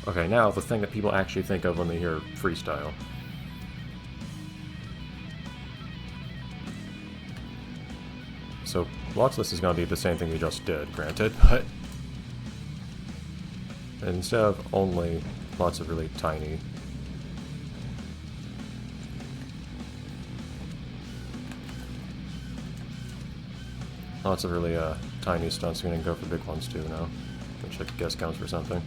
Okay, now the thing that people actually think of when they hear freestyle. So, blocks list is going to be the same thing we just did, granted, but instead of only lots of really tiny. Lots of really tiny stunts, we can go for big ones too now, which I guess counts for something.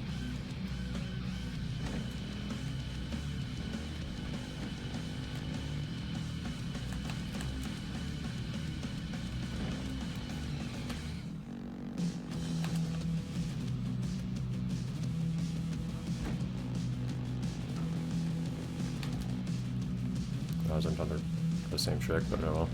I wasn't under the same trick, but oh well.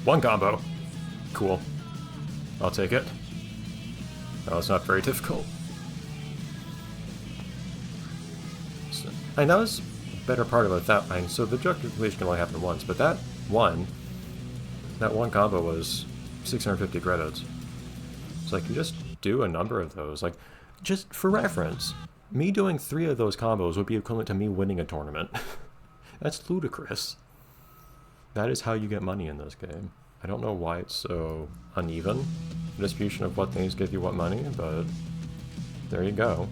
One combo. Cool. I'll take it. Oh, it's not very difficult. So, and that was the better part about that. And so the objective completion can only happen once, but that one combo was 650 credits. So like, you just do a number of those. Like, just for reference, me doing 3 of those combos would be equivalent to me winning a tournament. That's ludicrous. That is how you get money in this game. I don't know why it's so uneven, the distribution of what things give you what money, but there you go.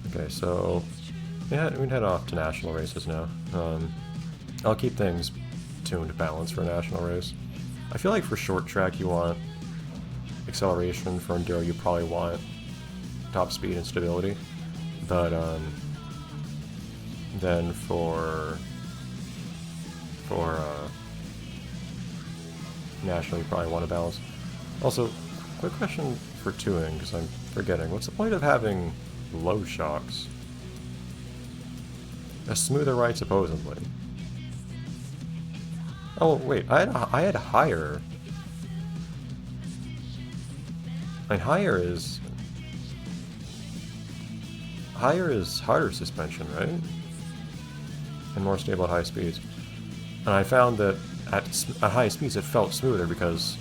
Okay, so yeah, we head off to national races now. I'll keep things tuned balanced for a national race. I feel like for short track you want acceleration, for enduro you probably want top speed and stability, but then for national you probably want to balance. Also, quick question for touring, because I'm forgetting, what's the point of having low shocks? A smoother ride supposedly. Oh wait, I had higher. And higher is harder suspension, right? And more stable at high speeds. And I found that at high speeds it felt smoother because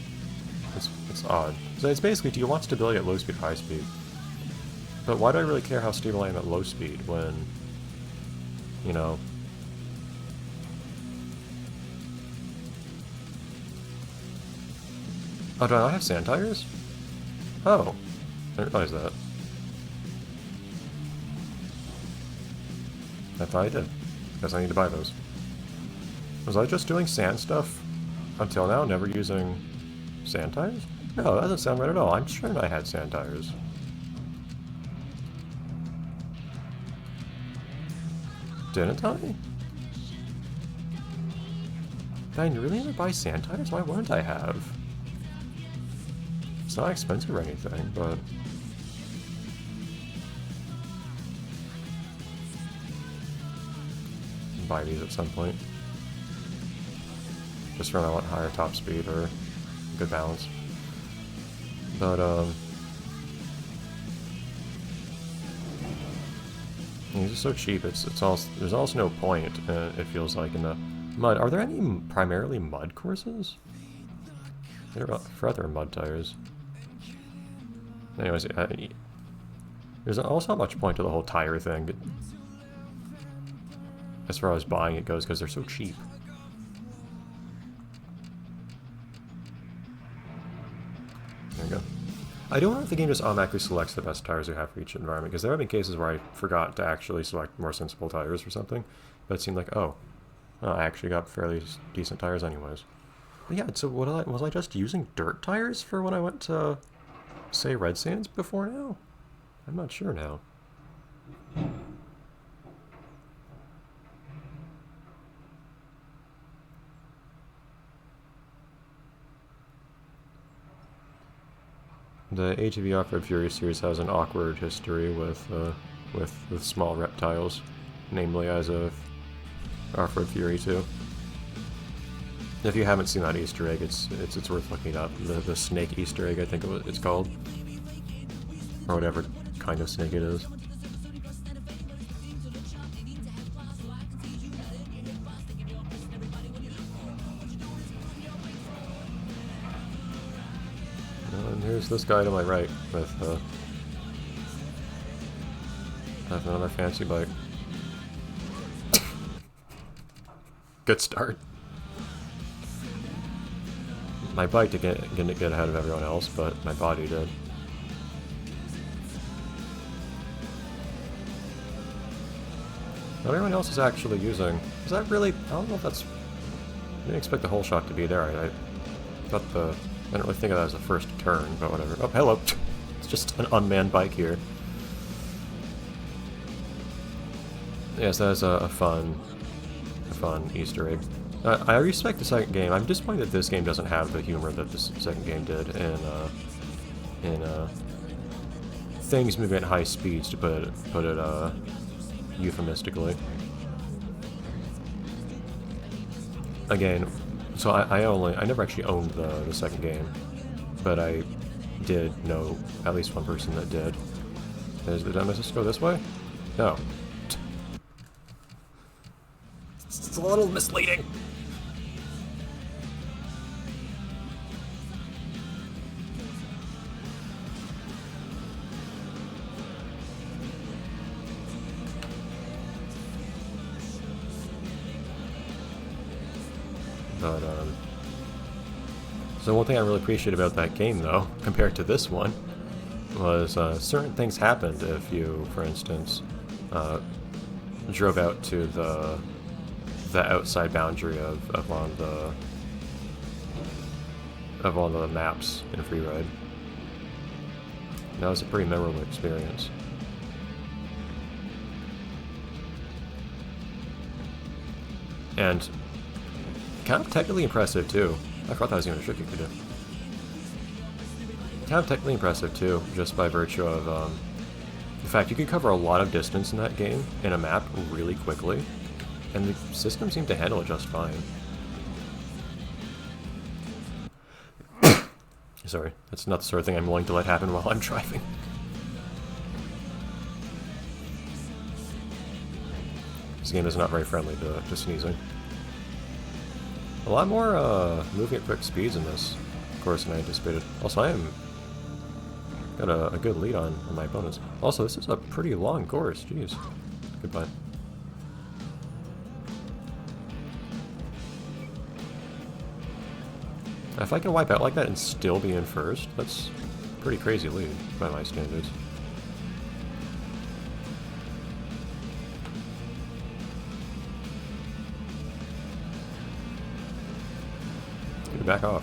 it's odd. So it's basically, do you want stability at low speed or high speed? But why do I really care how stable I am at low speed when, you know... Oh, do I not have sand tires? Oh, I didn't realize that. I thought I did. Guess I need to buy those. Was I just doing sand stuff until now, never using sand tires? No, that doesn't sound right at all. I'm sure I had sand tires. Didn't I? Did I really need to buy sand tires? Why wouldn't I have? It's not expensive or anything, but... buy these at some point. Just when I want higher top speed or good balance. But, these are so cheap, it's also, there's also no point, it feels like, in the mud. Are there any primarily mud courses? They're for other mud tires. Anyways, there's also not much point to the whole tire thing, as far as buying it goes, because they're so cheap. There you go. I don't know if the game just automatically selects the best tires you have for each environment, because there have been cases where I forgot to actually select more sensible tires or something, but it seemed like, oh, I actually got fairly decent tires anyways. But yeah, so was I just using dirt tires for when I went to, say, Red Sands before now? I'm not sure now. The ATV Offroad Fury series has an awkward history with small reptiles, namely as of Offroad Fury 2. If you haven't seen that Easter egg, it's worth looking up. The snake Easter egg, I think it's called. Or whatever kind of snake it is. And here's this guy to my right with another fancy bike. Good start. My bike didn't get ahead of everyone else, but my body did. What everyone else is actually using. Is that really... I don't know if that's... I didn't expect the whole shot to be there. I thought the... I didn't really think of that as a first turn, but whatever. Oh, hello! It's just an unmanned bike here. Yes, that is a fun Easter egg. I respect the second game. I'm disappointed that this game doesn't have the humor that the second game did in things moving at high speeds, to put it euphemistically. Again, so I never actually owned the second game, but I did know at least one person that did. Did I just go this way? No. It's a little misleading. But, so one thing I really appreciate about that game, though, compared to this one, was certain things happened if you, for instance, drove out to the outside boundary of one of the maps in Freeride. That was a pretty memorable experience. And kind of technically impressive too. I thought that was even a trick you could do. Kind of technically impressive too, just by virtue of the fact you can cover a lot of distance in that game in a map really quickly, and the system seemed to handle it just fine. Sorry, that's not the sort of thing I'm willing to let happen while I'm driving. This game is not very friendly to sneezing. A lot more moving at quick speeds in this course than I anticipated. Also, I got a good lead on my opponents. Also, this is a pretty long course. Jeez. Goodbye. If I can wipe out like that and still be in first, that's a pretty crazy lead by my standards. Back off.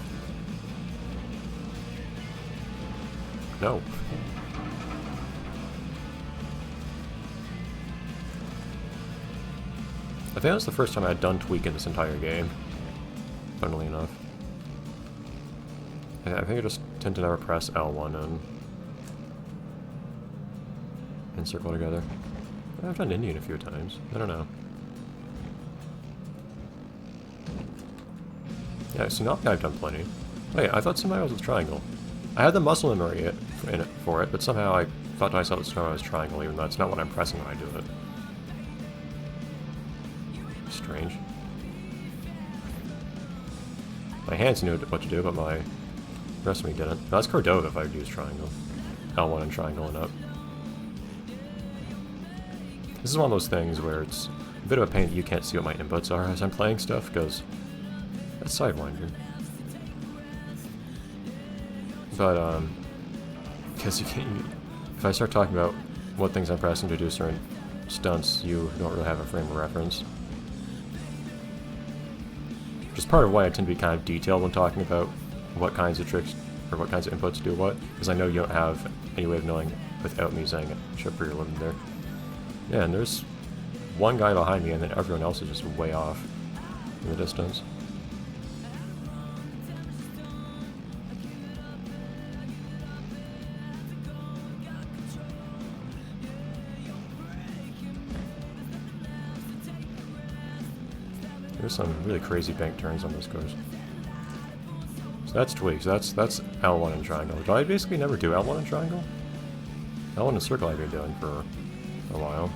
No. I think that was the first time I had done tweaking this entire game, funnily enough. I think I just tend to never press L1 and circle together. I've done Indian a few times. I don't know. Yeah, Tsunami I've done plenty. Oh yeah, I thought Tsunami was with triangle. I had the muscle memory for it, but somehow I thought to myself that Tsunami was triangle, even though that's not what I'm pressing when I do it. Strange. My hands knew what to do, but the rest of me didn't. No, that's Cordova if I would use triangle. L1 and triangle and up. This is one of those things where it's a bit of a pain that you can't see what my inputs are as I'm playing stuff, because that's Sidewinder. But, because you can't... If I start talking about what things I'm pressing to do certain stunts, you don't really have a frame of reference. Which is part of why I tend to be kind of detailed when talking about what kinds of tricks, or what kinds of inputs do what, because I know you don't have any way of knowing without me saying it, except for your limit there. Yeah, and there's one guy behind me, and then everyone else is just way off in the distance. There's some really crazy bank turns on this course. So that's tweaks. That's L1 and triangle. Do I basically never do L1 and triangle? L1 and circle I've been doing for a while.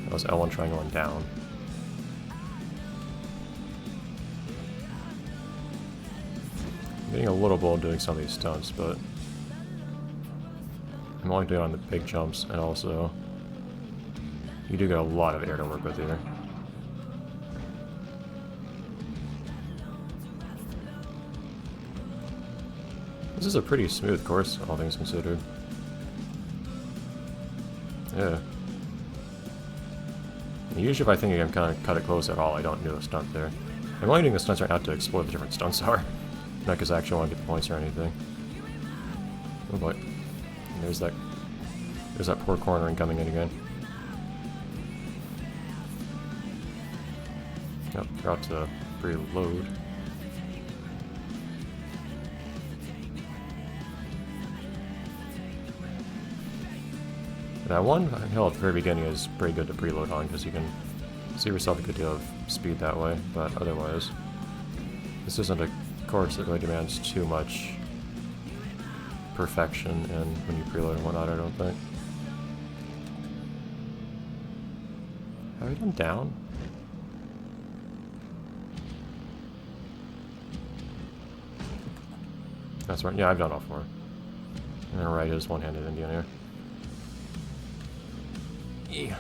That was L1 triangle and down. I'm getting a little bold doing some of these stunts, but I'm only doing it on the big jumps, and also you do get a lot of air to work with here. This is a pretty smooth course, all things considered. Yeah. Usually if I think I'm kind of cut it close at all, I don't do a stunt there. I'm only doing the stunts right now to explore what the different stunts are. Not because I actually want to get the points or anything. Oh boy. There's that poor cornering coming in again. Yep, forgot to preload. That one hill at the very beginning is pretty good to preload on because you can save yourself a good deal of speed that way, but otherwise, this isn't a course that really demands too much perfection and when you preload and whatnot, I don't think. Have I done down? That's right, yeah, I've done all four. And then right is one-handed Indian here. Yeah.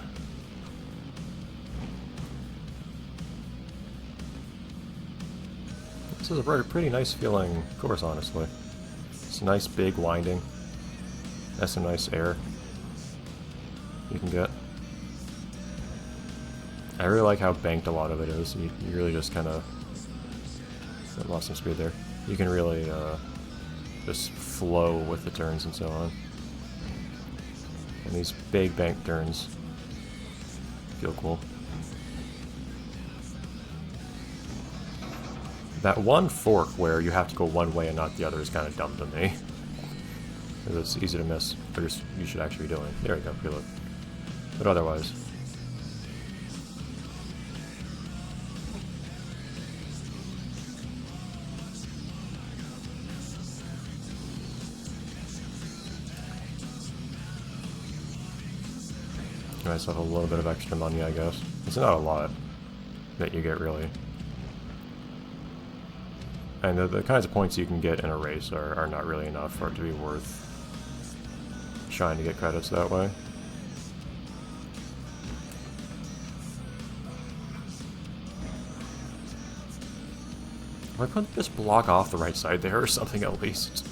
This is a pretty nice feeling course, honestly. It's nice, big, winding. Has some nice air you can get. I really like how banked a lot of it is. You really just kind of lost some speed there. You can really just flow with the turns and so on. And these big bank turns feel cool. That one fork where you have to go one way and not the other is kind of dumb to me. It's easy to miss, but you should actually be doing. There we go, preload. But otherwise. Give myself a little bit of extra money, I guess. It's not a lot that you get, really. And the kinds of points you can get in a race are not really enough for it to be worth trying to get credits that way. Why couldn't this block off the right side there or something at least?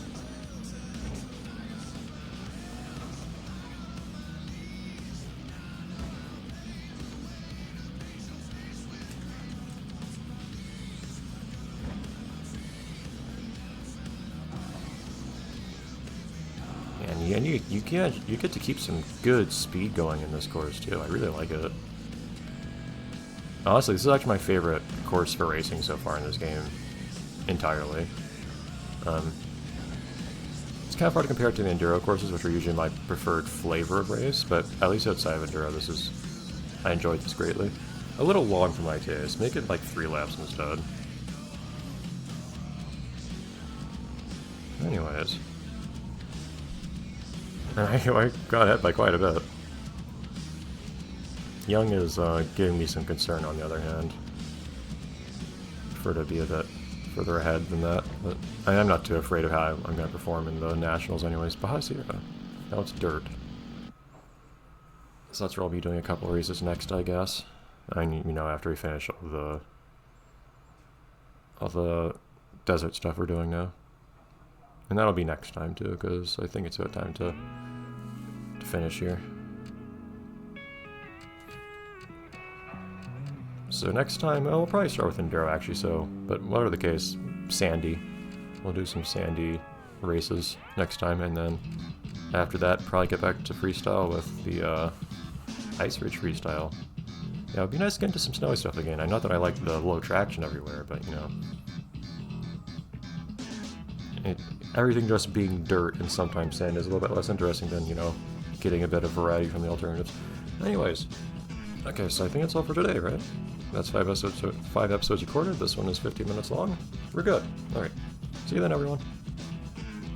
And you get to keep some good speed going in this course too. I really like it. Honestly, this is actually my favorite course for racing so far in this game, entirely. It's kind of hard to compare it to the enduro courses, which are usually my preferred flavor of race, but at least outside of enduro, I enjoyed this greatly. A little long for my taste. Make it like 3 laps instead. Anyways. I got hit by quite a bit. Young is giving me some concern on the other hand. Prefer to be a bit further ahead than that, but I am not too afraid of how I'm going to perform in the Nationals anyways. Bahasira. Now it's dirt. So that's where I'll be doing a couple of races next, I guess. After we finish all the desert stuff we're doing now. And that'll be next time too, because I think it's about time to finish here. So next time, we'll probably start with enduro actually, but whatever the case, sandy. We'll do some sandy races next time, and then after that, probably get back to freestyle with the Ice Ridge freestyle. Yeah, it'd be nice to get into some snowy stuff again. I know that I like the low traction everywhere, but everything just being dirt and sometimes sand is a little bit less interesting than, getting a bit of variety from the alternatives. Anyways, okay, so I think that's all for today, right? That's 5 episodes recorded. This one is 50 minutes long. We're good. Alright. See you then, everyone.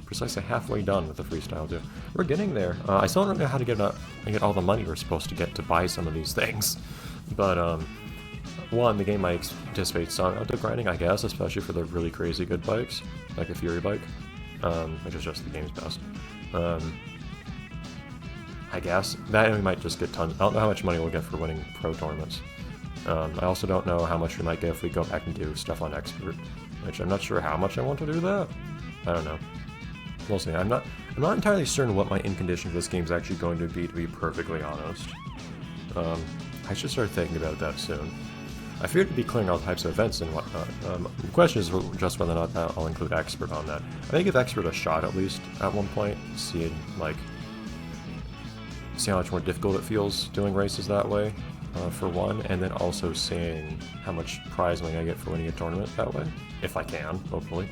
precisely halfway done with the freestyle too. We're getting there. I still don't know how to get all the money we're supposed to get to buy some of these things. But, one, the game might anticipate some amount of grinding, I guess, especially for the really crazy good bikes, like a Fury bike, which is just the game's best. I guess. That, and we might just get tons. I don't know how much money we'll get for winning pro tournaments. I also don't know how much we might get if we go back and do stuff on Expert, which I'm not sure how much I want to do that. I don't know. We'll see. I'm not entirely certain what my in condition for this game is actually going to be perfectly honest. I should start thinking about that soon. I figured to be clearing all types of events and whatnot. The question is just whether or not I'll include Expert on that. I think give Expert a shot at least at one point, see how much more difficult it feels doing races that way, for one, and then also seeing how much prize money I get for winning a tournament that way, if I can, hopefully.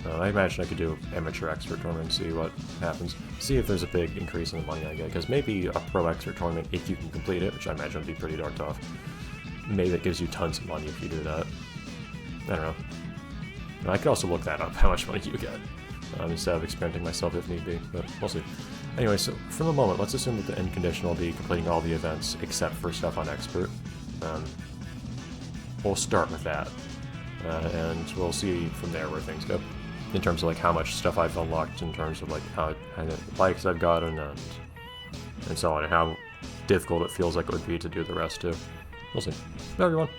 I imagine I could do amateur expert tournament and see what happens. See if there's a big increase in the money I get, because maybe a pro expert tournament, if you can complete it, which I imagine would be pretty dark tough, maybe that gives you tons of money if you do that. I don't know. And I could also look that up, how much money you get, instead of experimenting myself if need be, but we'll see. Anyway, so from the moment, let's assume that the end condition will be completing all the events except for stuff on Expert. We'll start with that, and we'll see from there where things go. In terms of like how much stuff I've unlocked, in terms of like how the bikes I've gotten, and so on, and how difficult it feels like it would be to do the rest too. We'll see. Bye everyone.